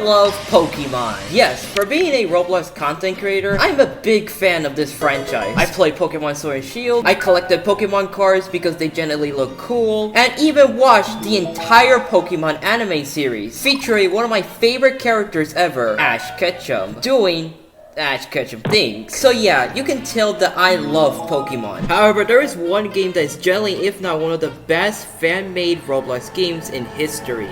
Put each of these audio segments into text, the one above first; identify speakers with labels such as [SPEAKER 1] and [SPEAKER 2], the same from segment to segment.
[SPEAKER 1] love Pokemon. Yes, for being a Roblox content creator, I'm a big fan of this franchise. I play Pokemon Sword and Shield, I collected Pokemon cards because they generally look cool, and even watched the entire Pokemon anime series, featuring one of my favorite characters ever, Ash Ketchum, doing Ash Ketchum things. So yeah, you can tell that I love Pokemon. However, there is one game that is generally, if not one of the best fan-made Roblox games in history.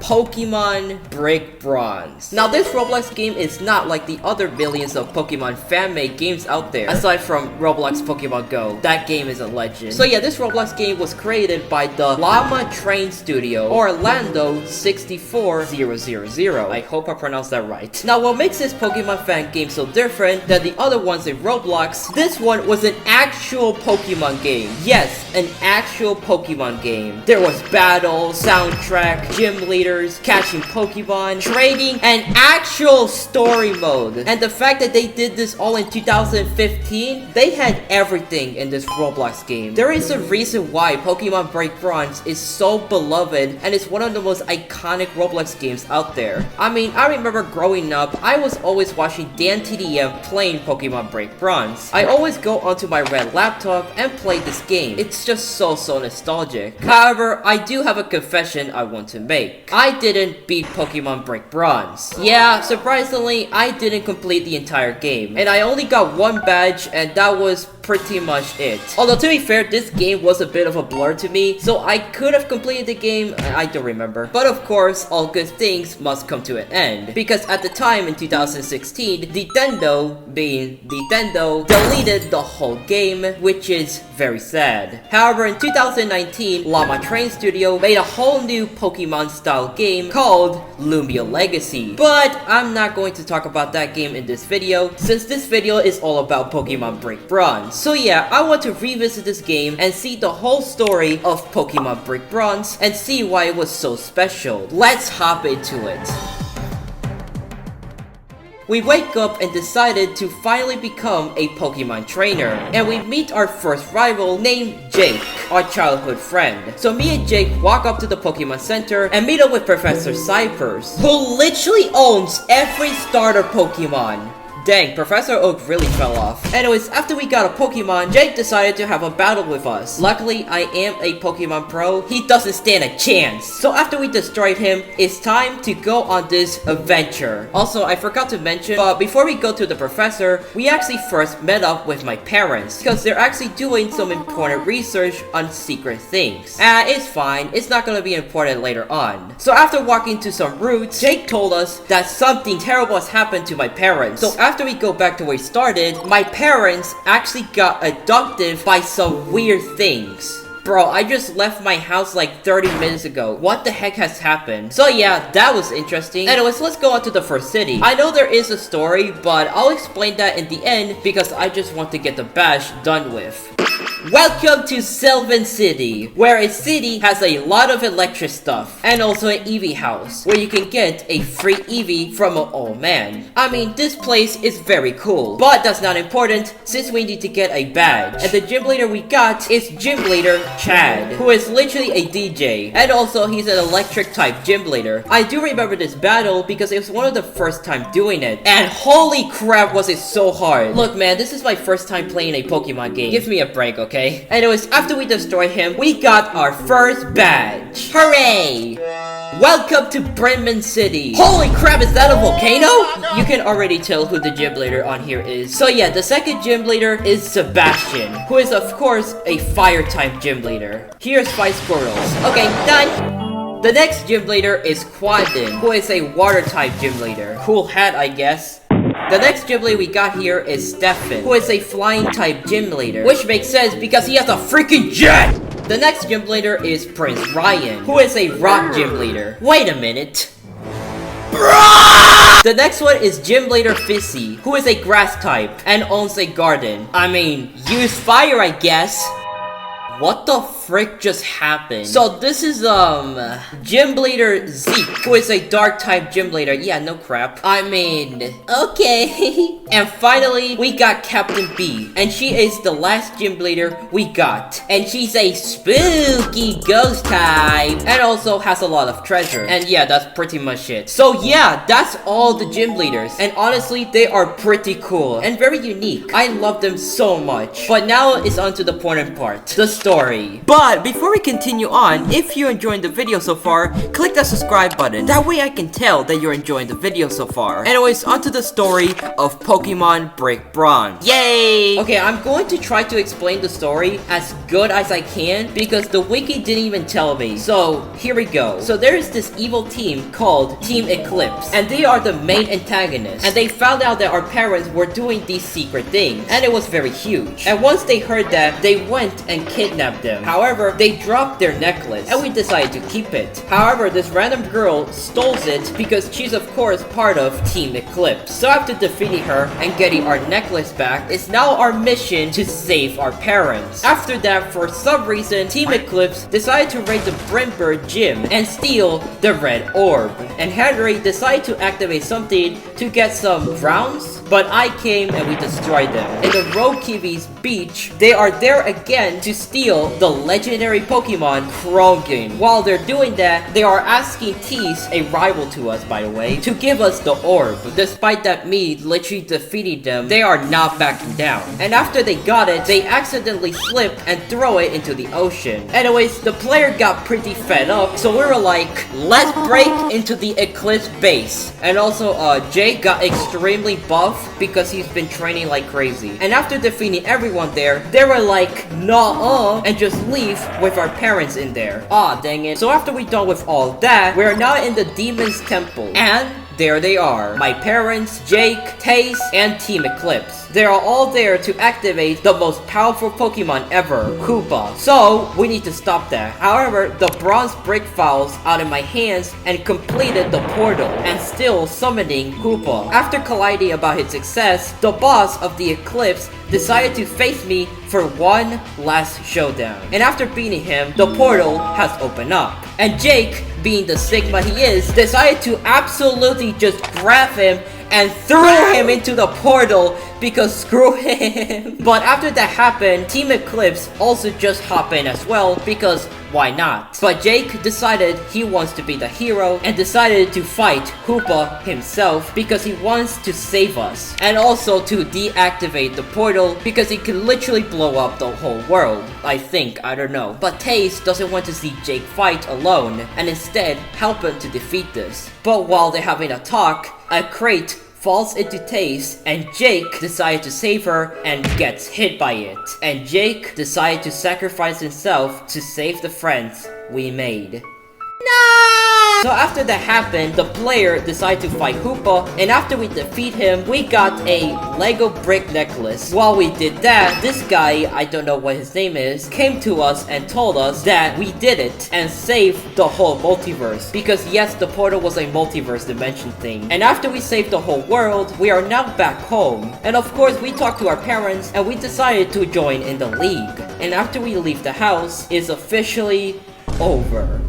[SPEAKER 1] Pokemon Break Bronze. Now this Roblox game is not like the other millions of Pokemon fan-made games out there, aside from Roblox Pokemon Go. That game is a legend. So yeah, this Roblox game was created by the Llama Train Studio, Orlando 64000. I hope I pronounced that right. Now what makes this Pokemon fan game so different than the other ones in Roblox, this one was an actual Pokemon game. Yes, an actual Pokemon game. There was battles, soundtrack, gym leader, catching Pokemon, trading, and actual story mode. And the fact that they did this all in 2015, they had everything in this Roblox game. There is a reason why Pokemon Break Bronze is so beloved and it's one of the most iconic Roblox games out there. I mean, I remember growing up, I was always watching Dan TDM playing Pokemon Break Bronze. I always go onto my red laptop and play this game. It's just so nostalgic. However, I do have a confession I want to make. I didn't beat Pokemon Break Bronze. Yeah, surprisingly, I didn't complete the entire game. And I only got one badge, and that was pretty much it. Although to be fair, this game was a bit of a blur to me, so I could have completed the game, I don't remember. But of course, all good things must come to an end, because at the time in 2016, Nintendo, being Nintendo, deleted the whole game, which is very sad. However, in 2019, Llama Train Studio made a whole new Pokemon style game called Lumia Legacy. But I'm not going to talk about that game in this video, since this video is all about Pokemon Break Bronze. So yeah, I want to revisit this game and see the whole story of Pokemon Break Bronze and see why it was so special. Let's hop into it. We wake up and decided to finally become a Pokemon trainer, and we meet our first rival named Jake, our childhood friend. So me and Jake walk up to the Pokemon Center and meet up with Professor Cypers, who literally owns every starter Pokemon. Dang, Professor Oak really fell off. Anyways, after we got a Pokemon, Jake decided to have a battle with us. Luckily, I am a Pokemon pro. He doesn't stand a chance. So after we destroyed him, it's time to go on this adventure. Also, I forgot to mention, but before we go to the professor, we actually first met up with my parents, because they're actually doing some important research on secret things. It's fine. It's not gonna be important later on. So after walking to some routes, Jake told us that something terrible has happened to my parents. So after we go back to where we started, my parents actually got abducted by some weird things. Bro, I just left my house like 30 minutes ago. What the heck has happened? So yeah, that was interesting. Anyways, let's go on to the first city. I know there is a story, but I'll explain that in the end because I just want to get the bash done with. Welcome to Silvent City, where a city has a lot of electric stuff, and also an EV house, where you can get a free EV from an old man. I mean, this place is very cool, but that's not important since we need to get a badge. And the gym leader we got is Gym Leader Chad, who is literally a DJ, and also he's an electric type gym leader. I do remember this battle because it was one of the first time doing it, and holy crap was it so hard. Look man, this is my first time playing a Pokemon game. Give me a break, okay? Anyways, after we destroy him, we got our first badge. Hooray! Welcome to Brimber City. Holy crap, is that a volcano? You can already tell who the gym leader on here is. So yeah, the second gym leader is Sebastian, who is of course a fire type gym leader. Here's 5 squirrels. Okay, done. The next gym leader is Quadin, who is a water type gym leader. Cool hat, I guess. The next gym leader we got here is Stefan, who is a flying type gym leader, which makes sense because he has a freaking jet! The next gym leader is Prince Ryan, who is a rock gym leader. Wait a minute. The next one is Gym Leader Fizzy, who is a grass type and owns a garden. I mean, use fire I guess. What the f frick just happened? So this is, Gym Leader Zeke, who is a dark type gym leader. Yeah, no crap. I mean, okay. And finally, we got Captain B, and she is the last gym leader we got. And she's a spooky ghost type, and also has a lot of treasure. And yeah, that's pretty much it. So yeah, that's all the gym leaders. And honestly, they are pretty cool and very unique. I love them so much. But now it's on to the important part, the story. But before we continue on, if you're enjoying the video so far, click that subscribe button. That way I can tell that you're enjoying the video so far. Anyways, on to the story of Pokemon Break Bronze. Yay! Okay, I'm going to try to explain the story as good as I can because the wiki didn't even tell me. So here we go. So there is this evil team called Team Eclipse, and they are the main antagonists. And they found out that our parents were doing these secret things, and it was very huge. And once they heard that, they went and kidnapped them. However, they dropped their necklace, and we decided to keep it. However, this random girl stole it because she's of course part of Team Eclipse. So after defeating her and getting our necklace back, it's now our mission to save our parents. After that, for some reason, Team Eclipse decided to raid the Brimber gym and steal the red orb. And Henry decided to activate something to get some rounds, but I came and we destroyed them. In the Rosecove's beach, they are there again to steal the legendary Pokemon Krogan. While they're doing that, they are asking Tease, a rival to us by the way, to give us the orb. Despite that me literally defeating them, they are not backing down. And after they got it, they accidentally slip and throw it into the ocean. Anyways, the player got pretty fed up, so we were like, let's break into the Eclipse base. And also, Jake got extremely buff because he's been training like crazy. And after defeating everyone there, they were like, nah, and just leave with our parents in there. Aw, dang it. So after we're done with all that, we're now in the Demon's Temple. And there they are. My parents, Jake, Taze, and Team Eclipse. They are all there to activate the most powerful Pokemon ever, Koopa. So, we need to stop that. However, the bronze brick falls out of my hands and completed the portal and still summoning Koopa. After colliding about his success, the boss of the Eclipse decided to face me for one last showdown. And after beating him, the portal has opened up. And Jake, being the Sigma he is, decided to absolutely just grab him and threw him into the portal because screw him. But after that happened, Team Eclipse also just hopped in as well because why not? But Jake decided he wants to be the hero and decided to fight Koopa himself because he wants to save us. And also to deactivate the portal because he can literally blow up the whole world. I think, I don't know. But Taze doesn't want to see Jake fight alone and instead help him to defeat this. But while they're having a talk, a crate falls into Taze, and Jake decided to save her and gets hit by it. And Jake decided to sacrifice himself to save the friends we made. So after that happened, the player decided to fight Koopa, and after we defeat him, we got a Lego brick necklace. While we did that, this guy, I don't know what his name is, came to us and told us that we did it and saved the whole multiverse. Because yes, the portal was a multiverse dimension thing. And after we saved the whole world, we are now back home. And of course, we talked to our parents and we decided to join in the league. And after we leave the house, it's officially over.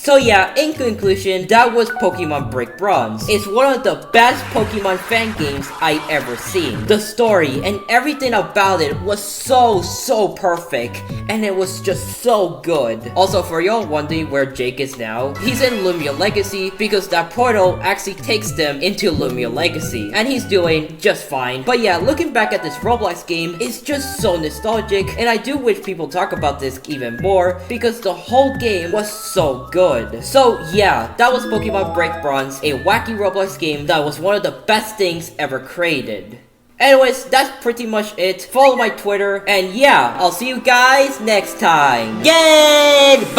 [SPEAKER 1] So yeah, in conclusion, that was Pokemon Break Bronze. It's one of the best Pokemon fan games I ever seen. The story and everything about it was so perfect, and it was just so good. Also, for y'all wondering where Jake is now, he's in Lumia Legacy because that portal actually takes them into Lumia Legacy, and he's doing just fine. But yeah, looking back at this Roblox game, it's just so nostalgic, and I do wish people talk about this even more because the whole game was so good. So yeah, that was Pokemon Break Bronze, a wacky Roblox game that was one of the best things ever created. Anyways, that's pretty much it. Follow my Twitter, and yeah, I'll see you guys next time. Goodbye!